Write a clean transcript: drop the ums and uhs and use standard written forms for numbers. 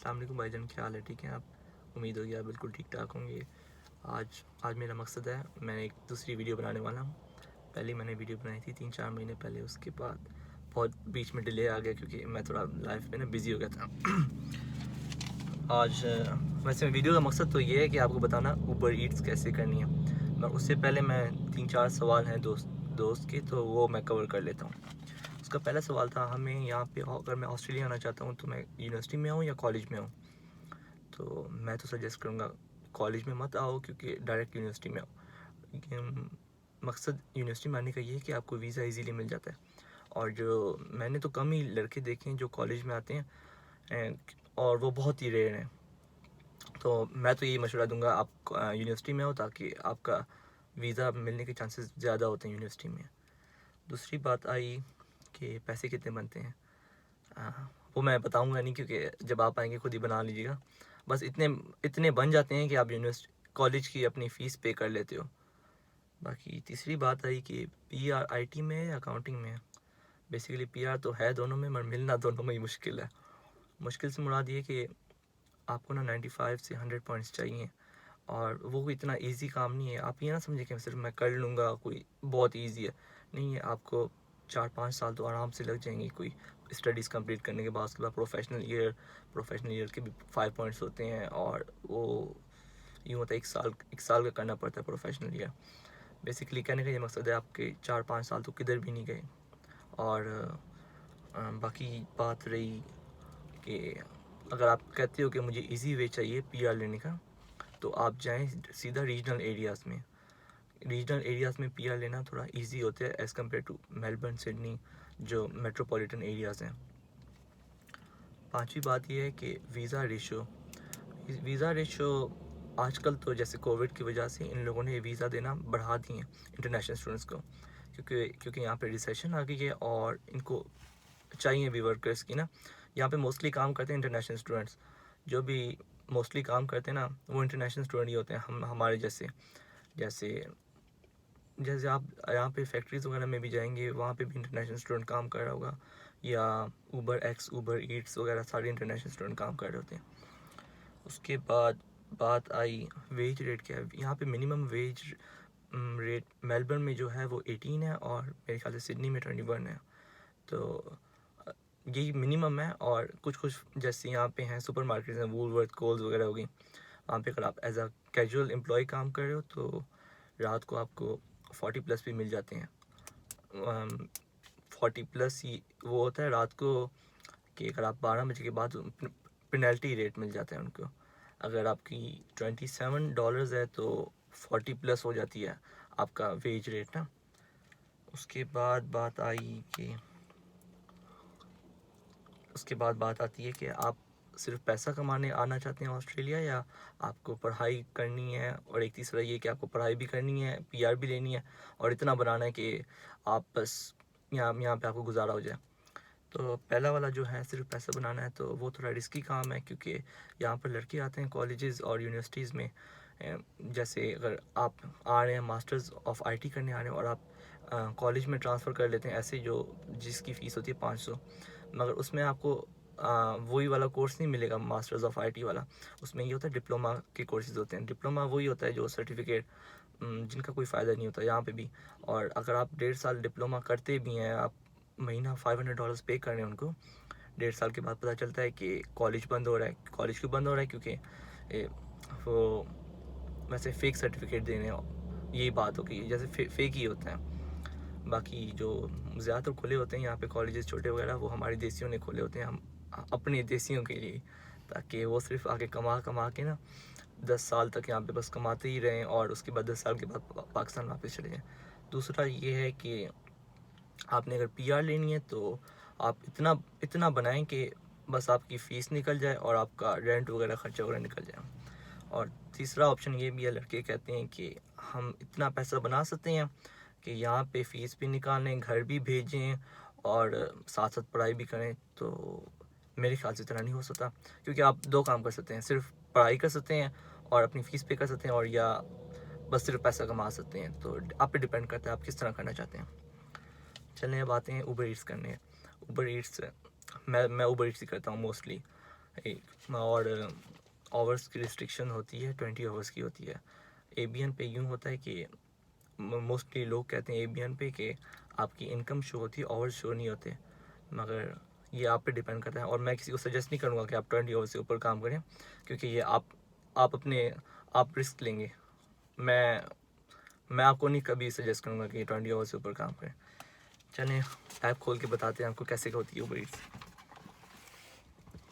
अस्सलाम वालेकुम भाईजान, क्या हाल है? ठीक है आप? उम्मीद होगी आप बिल्कुल ठीक ठाक होंगे। आज आज मेरा मकसद है, मैं एक दूसरी वीडियो बनाने वाला हूँ। पहले मैंने वीडियो बनाई थी 3-4 महीने पहले, उसके बाद बहुत बीच में डिले आ गया क्योंकि मैं थोड़ा लाइफ में ना बिज़ी हो गया था। आज वैसे वीडियो का मकसद तो ये है कि आपको बताना ऊबर ईट्स कैसे करनी है, मगर उससे पहले मैं 3-4 सवाल हैं दोस्त के, तो वो मैं कवर कर लेता हूँ। उसका पहला सवाल था, हमें यहाँ पे अगर मैं ऑस्ट्रेलिया आना चाहता हूँ तो मैं यूनिवर्सिटी में आऊँ या कॉलेज में आऊँ? तो मैं तो सजेस्ट करूँगा कॉलेज में मत आओ, क्योंकि डायरेक्ट यूनिवर्सिटी में आओ। मकसद यूनिवर्सिटी में आने का ये है कि आपको वीज़ा इजीली मिल जाता है। और जो मैंने तो कम ही लड़के देखे हैं जो कॉलेज में आते हैं, और वो बहुत ही रेयर हैं। तो मैं तो यही मशवरा दूंगा आप यूनिवर्सिटी में हो, ताकि आपका वीज़ा मिलने के चांसेस ज़्यादा होते हैं यूनिवर्सिटी में। दूसरी बात आई कि पैसे कितने बनते हैं। वो मैं बताऊंगा नहीं, क्योंकि जब आप आएंगे खुद ही बना लीजिएगा। बस इतने इतने बन जाते हैं कि आप यूनिवर्सिटी कॉलेज की अपनी फ़ीस पे कर लेते हो। बाकी तीसरी बात आई कि पीआर आईटी में है या अकाउंटिंग में है। बेसिकली पीआर तो है दोनों में, मगर मिलना दोनों में ही मुश्किल है। मुश्किल से मुराद ये कि आपको ना 95 से 100 पॉइंट्स चाहिए, और वो कोई इतना इजी काम नहीं है। आप ये ना समझे कि सिर्फ मैं कर लूँगा, कोई बहुत इजी है। नहीं है, आपको 4-5 साल तो आराम से लग जाएंगे कोई स्टडीज़ कंप्लीट करने के बाद। उसके बाद प्रोफेशनल ईयर के भी 5 पॉइंट्स होते हैं, और वो यूँ होता है 1 साल का करना पड़ता है प्रोफेशनल ईयर। बेसिकली कहने का ये मकसद है, आपके 4-5 साल तो किधर भी नहीं गए। और बाकी बात रही कि अगर आप कहते हो कि मुझे इजी वे चाहिए पीआर लेने का, तो आप जाएं सीधा रीजनल एरियाज़ में पीआर लेना थोड़ा इजी होता है as compare to Melbourne, Sydney, जो मेट्रोपॉलिटन एरियाज़ हैं। पांचवी बात यह है कि वीज़ा रेशो आजकल तो जैसे कोविड की वजह से इन लोगों ने वीज़ा देना बढ़ा दिए हैं इंटरनेशनल स्टूडेंट्स को, क्योंकि यहाँ पे रिसेशन आ गई है और इनको चाहिए भी वर्कर्स की ना। यहाँ पे मोस्टली काम करते हैं इंटरनेशनल स्टूडेंट्स। जो भी मोस्टली काम करते हैं ना, वो इंटरनेशनल स्टूडेंट ही होते हैं, हमारे जैसे। जैसे जैसे आप यहाँ पे फैक्ट्रीज़ वगैरह में भी जाएंगे, वहाँ पे भी इंटरनेशनल स्टूडेंट काम कर रहा होगा, या ऊबर ईट्स वगैरह सारे इंटरनेशनल स्टूडेंट काम कर रहे होते हैं। उसके बाद बात आई वेज रेट क्या है। यहाँ पे मिनिमम वेज रेट मेलबर्न में जो है वो 18 है, और मेरे ख्याल से सिडनी में 21 है। तो यही मिनिमम है। और कुछ कुछ जैसे यहाँ पे हैं सुपर मार्केट्स हैं, वूलवर्थ, कोल्स वगैरह होगी, वहाँ पे अगर आप एज अ कैजुअल एम्प्लॉय काम कर रहे हो तो रात को आपको 40+ भी मिल जाते हैं। 40+ ही वो होता है रात को, कि अगर आप 12 बजे के बाद पेनल्टी रेट मिल जाता है उनको। अगर आपकी $27 है तो 40+ हो जाती है आपका वेज रेट ना। उसके बाद बात आती है कि आप सिर्फ पैसा कमाने आना चाहते हैं ऑस्ट्रेलिया, या आपको पढ़ाई करनी है। और एक तीसरा ये कि आपको पढ़ाई भी करनी है, पीआर भी लेनी है, और इतना बनाना है कि आप बस यहाँ पे आपको गुजारा हो जाए। तो पहला वाला जो है सिर्फ पैसा बनाना है, तो वो थोड़ा रिस्की काम है, क्योंकि यहाँ पर लड़के आते हैं कॉलेजेस और यूनिवर्सिटीज़ में। जैसे अगर आप आ रहे हैं मास्टर्स ऑफ आईटी करने आ रहे हैं, और आप कॉलेज में ट्रांसफ़र कर लेते हैं ऐसे, जो जिसकी फ़ीस होती है 500, मगर उसमें आपको वही वाला कोर्स नहीं मिलेगा मास्टर्स ऑफ आईटी वाला। उसमें ये होता है डिप्लोमा के कोर्सेज़ होते हैं। डिप्लोमा वही होता है जो सर्टिफिकेट जिनका कोई फ़ायदा नहीं होता यहाँ पे भी। और अगर आप 1.5 साल डिप्लोमा करते भी हैं, आप महीना $500 पे कर रहे हैं उनको, 1.5 साल के बाद पता चलता है कि कॉलेज बंद हो रहा है। कॉलेज क्यों बंद हो रहा है? क्योंकि वो वैसे फ़ेक सर्टिफिकेट देने, यही बात हो गई, जैसे फ़ेक ही होता है। बाकी जो ज़्यादातर खुले होते हैं यहाँ पे कॉलेजेस छोटे वगैरह, वो हमारे देसियों ने खोले होते हैं, हम अपने देसियों के लिए, ताकि वो सिर्फ आगे कमा कमा के ना 10 साल तक यहाँ पे बस कमाते ही रहें, और उसके बाद 10 साल के बाद पाकिस्तान वापस चले जाएँ। दूसरा ये है कि आपने अगर पीआर लेनी है तो आप इतना इतना बनाएं कि बस आपकी फ़ीस निकल जाए और आपका रेंट वगैरह खर्चा वगैरह निकल जाए। और तीसरा ऑप्शन ये भी है, लड़के कहते हैं कि हम इतना पैसा बना सकते हैं कि यहाँ पे फ़ीस भी निकालें, घर भी भेजें, और साथ साथ पढ़ाई भी करें। तो मेरे ख्याल से इतना नहीं हो सकता, क्योंकि आप दो काम कर सकते हैं, सिर्फ पढ़ाई कर सकते हैं और अपनी फ़ीस पे कर सकते हैं, और या बस सिर्फ पैसा कमा सकते हैं। तो आप पे डिपेंड करता है आप किस तरह करना चाहते हैं। चलें अब आते हैं ऊबर ईट्स करने। ऊबर ईट्स मैं ऊबर ईट्स ही करता हूँ मोस्टली। और आवर्स की रिस्ट्रिक्शन होती है 20 आवर्स की होती है। एबीएन पे यूँ होता है कि मोस्टली लोग कहते हैं एबीएन पे कि आपकी इनकम शो होती है, आवर्स शो नहीं होते, मगर ये आप पे डिपेंड करता है। और मैं किसी को सजेस्ट नहीं करूँगा कि आप 20 आवर्स से ऊपर काम करें, क्योंकि ये आप रिस्क लेंगे। मैं आपको नहीं कभी सजेस्ट करूँगा कि 20 आवर्स से ऊपर काम करें। चलें ऐप खोल के बताते हैं आपको कैसे होती है उबर ईट्स।